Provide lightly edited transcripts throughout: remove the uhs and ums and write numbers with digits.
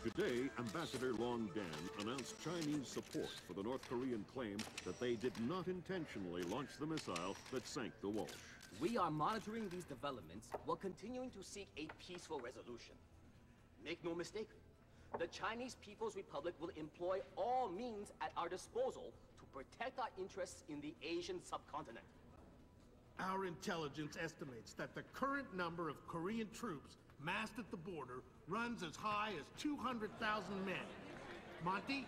Today, Ambassador Long Dan announced Chinese support for the North Korean claim that they did not intentionally launch the missile that sank the Walsh. We are monitoring these developments while continuing to seek a peaceful resolution. Make no mistake, the Chinese People's Republic will employ all means at our disposal to protect our interests in the Asian subcontinent. Our intelligence estimates that the current number of Korean troops massed at the border runs as high as 200,000 men. Monty?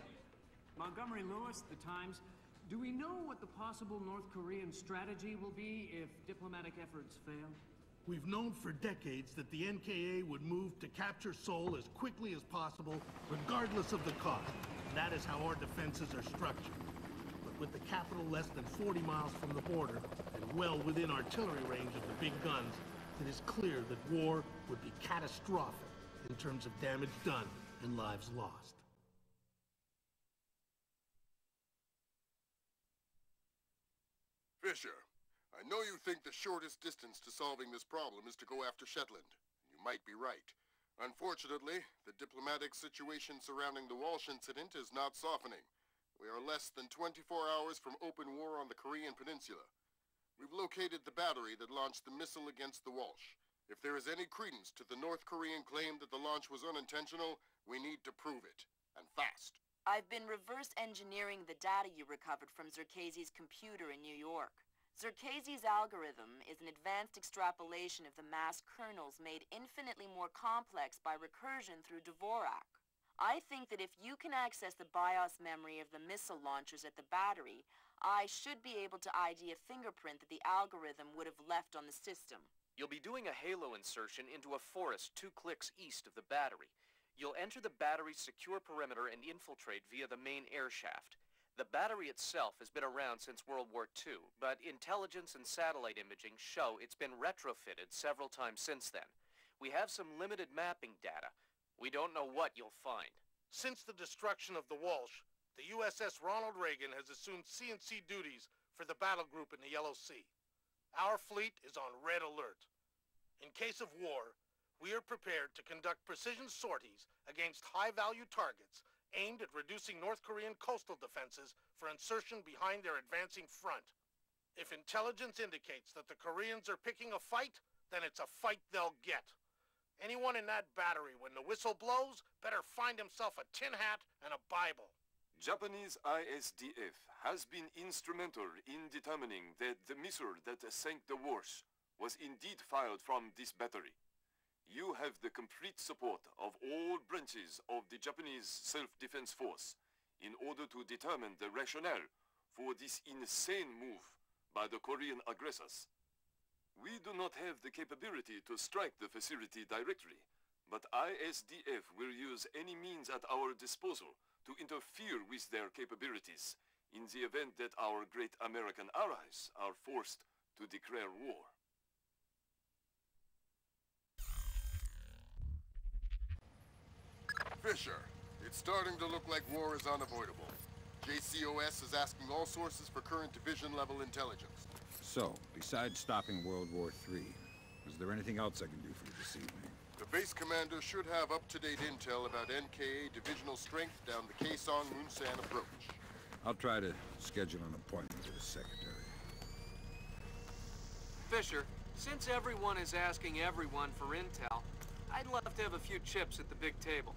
Montgomery Lewis, The Times. Do we know what the possible North Korean strategy will be if diplomatic efforts fail? We've known for decades that the NKA would move to capture Seoul as quickly as possible, regardless of the cost. That is how our defenses are structured. But with the capital less than 40 miles from the border, and well within artillery range of the big guns, it is clear that war would be catastrophic in terms of damage done and lives lost. Fisher, I know you think the shortest distance to solving this problem is to go after Shetland. You might be right. Unfortunately, the diplomatic situation surrounding the Walsh incident is not softening. We are less than 24 hours from open war on the Korean Peninsula. We've located the battery that launched the missile against the Walsh. If there is any credence to the North Korean claim that the launch was unintentional, we need to prove it, and fast. I've been reverse engineering the data you recovered from Zerkezi's computer in New York. Zerkezi's algorithm is an advanced extrapolation of the mass kernels made infinitely more complex by recursion through Dvorak. I think that if you can access the BIOS memory of the missile launchers at the battery, I should be able to ID a fingerprint that the algorithm would have left on the system. You'll be doing a halo insertion into a forest 2 clicks east of the battery. You'll enter the battery's secure perimeter and infiltrate via the main air shaft. The battery itself has been around since World War II, but intelligence and satellite imaging show it's been retrofitted several times since then. We have some limited mapping data. We don't know what you'll find. Since the destruction of the Walsh, the USS Ronald Reagan has assumed C&C duties for the battle group in the Yellow Sea. Our fleet is on red alert. In case of war, we are prepared to conduct precision sorties against high-value targets aimed at reducing North Korean coastal defenses for insertion behind their advancing front. If intelligence indicates that the Koreans are picking a fight, then it's a fight they'll get. Anyone in that battery, when the whistle blows, better find himself a tin hat and a Bible. Japanese ISDF has been instrumental in determining that the missile that sank the Walsh was indeed fired from this battery. You have the complete support of all branches of the Japanese self-defense force in order to determine the rationale for this insane move by the Korean aggressors. We do not have the capability to strike the facility directly, but ISDF will use any means at our disposal to interfere with their capabilities in the event that our great American allies are forced to declare war. Fisher, it's starting to look like war is unavoidable. JCOS is asking all sources for current division-level intelligence. So, besides stopping World War III, is there anything else I can do for you this evening? The base commander should have up-to-date intel about NKA divisional strength down the Kaesong-Munsan approach. I'll try to schedule an appointment with the secretary. Fisher, since everyone is asking everyone for intel, I'd love to have a few chips at the big table.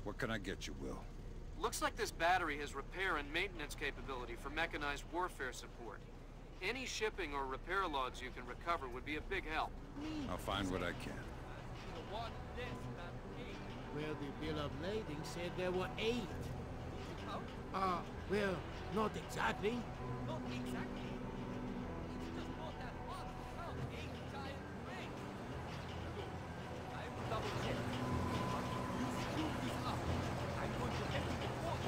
What can I get you, Will? Looks like this battery has repair and maintenance capability for mechanized warfare support. Any shipping or repair logs you can recover would be a big help. I'll find what I can. Well, the bill of lading said there were 8. Well, not exactly. Not exactly. It's just not that much. Well, 8 times 3. I will double check. You screw this up. I'm going to get the report.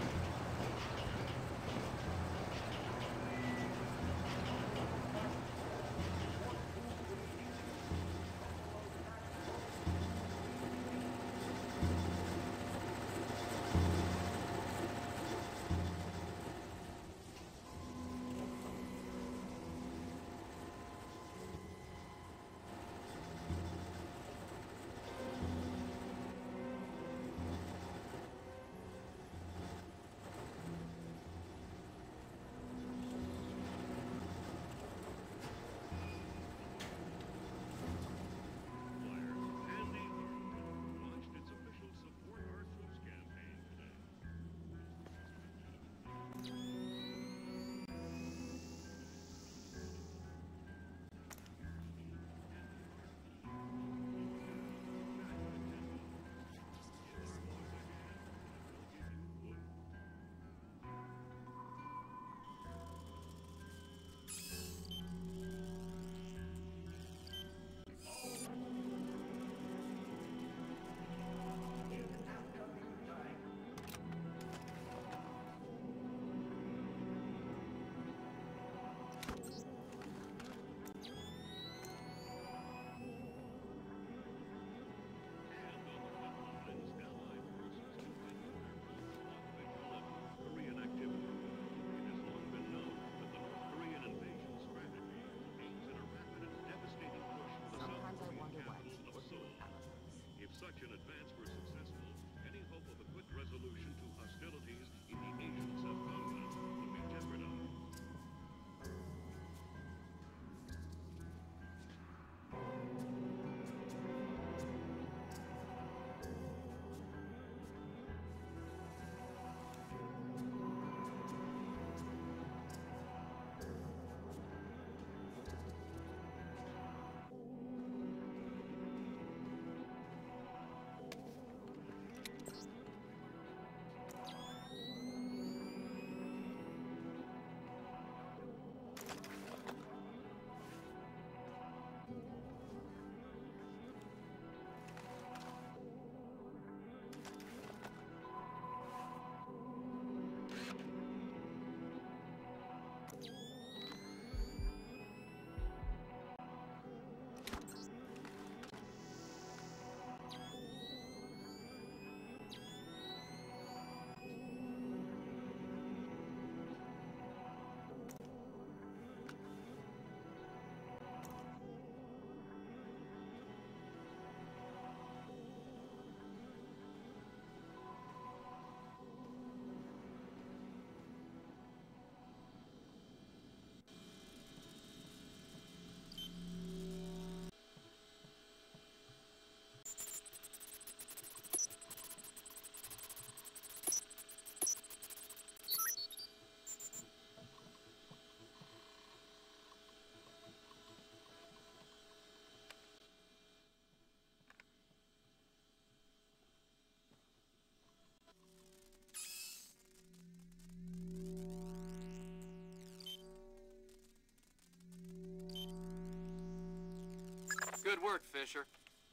Good work, Fisher.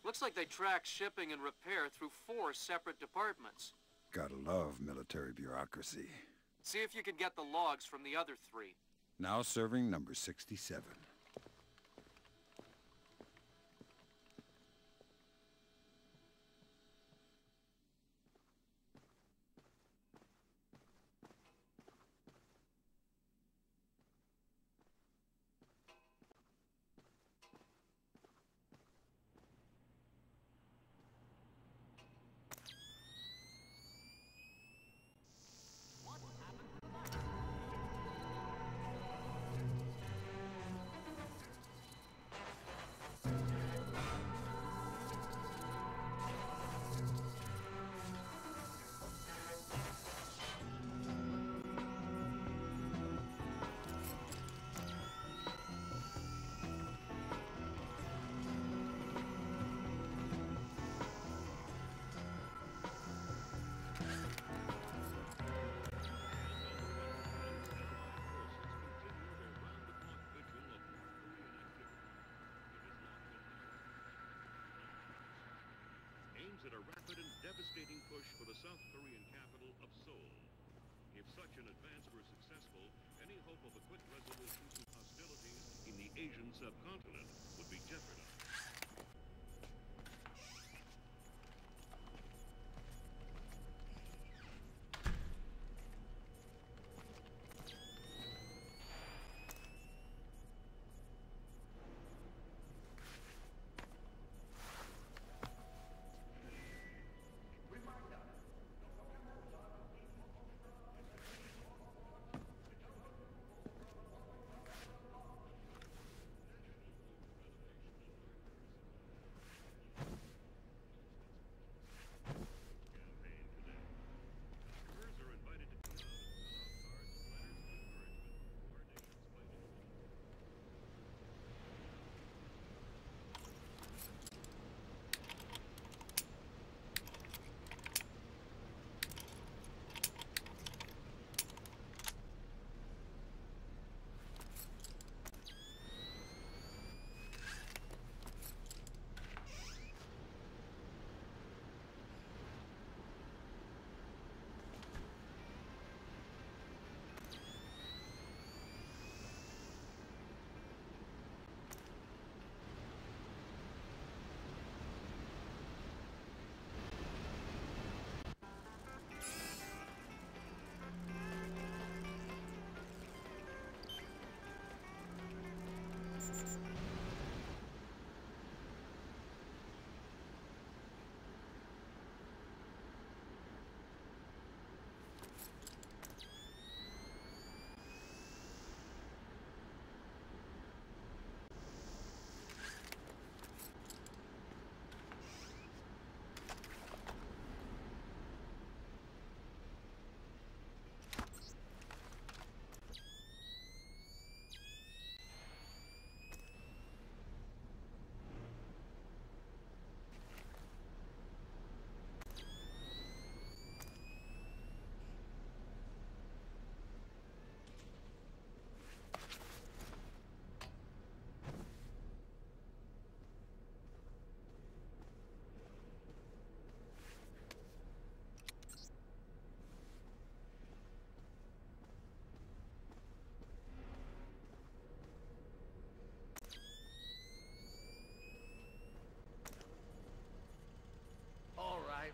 Looks like they track shipping and repair through 4 separate departments. Gotta love military bureaucracy. See if you can get the logs from the other 3. Now serving number 67. At a rapid and devastating push for the South Korean capital of Seoul. If such an advance were successful, any hope of a quick resolution to hostilities in the Asian subcontinent would be jeopardized.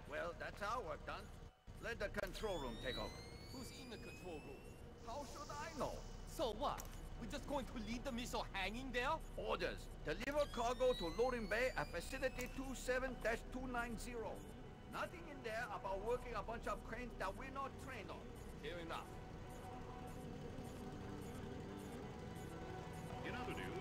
Well, that's our work done. Let the control room take over. Who's in the control room? How should I know? So what? We're just going to leave the missile hanging there? Orders. Deliver cargo to loading bay at facility 27-290. Nothing in there about working a bunch of cranes that we're not trained on. Fair enough. In other news,